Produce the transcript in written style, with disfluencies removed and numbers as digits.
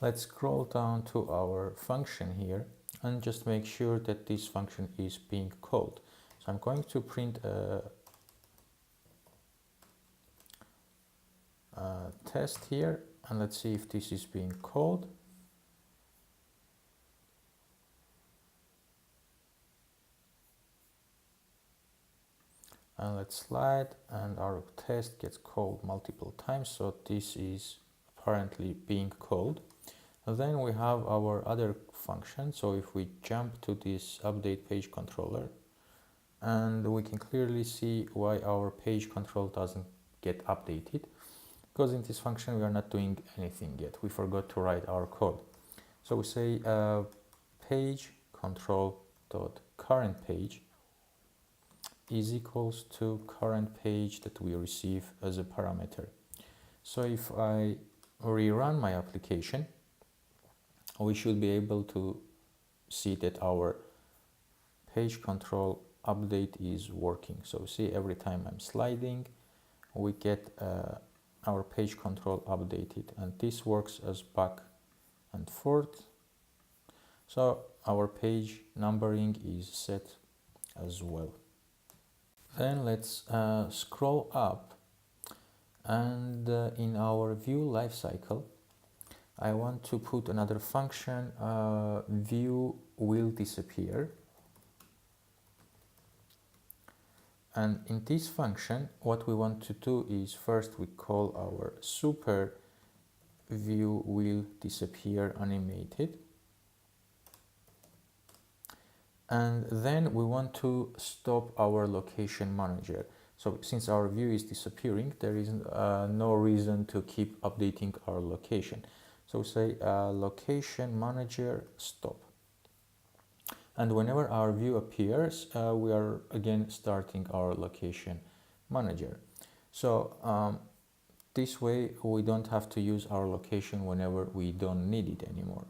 Let's scroll down to our function here and just make sure that this function is being called. So I'm going to print a test here, and let's see if this is being called. And let's slide, and our test gets called multiple times, so this is apparently being called. And then we have our other function. So if we jump to this update page controller, and we can clearly see why our page control doesn't get updated, because in this function we are not doing anything yet. We forgot to write our code. So we say page control dot current page is equals to current page that we receive as a parameter. So if I rerun my application, we should be able to see that our page control update is working. So see, every time I'm sliding, we get our page control updated, and this works as back and forth. So our page numbering is set as well. Then let's scroll up, and in our view lifecycle, I want to put another function, view will disappear. And in this function, what we want to do is first we call our super view will disappear animated. And then we want to stop our location manager. So since our view is disappearing, there is no reason to keep updating our location. So say location manager stop. And whenever our view appears, we are again starting our location manager. So this way we don't have to use our location whenever we don't need it anymore.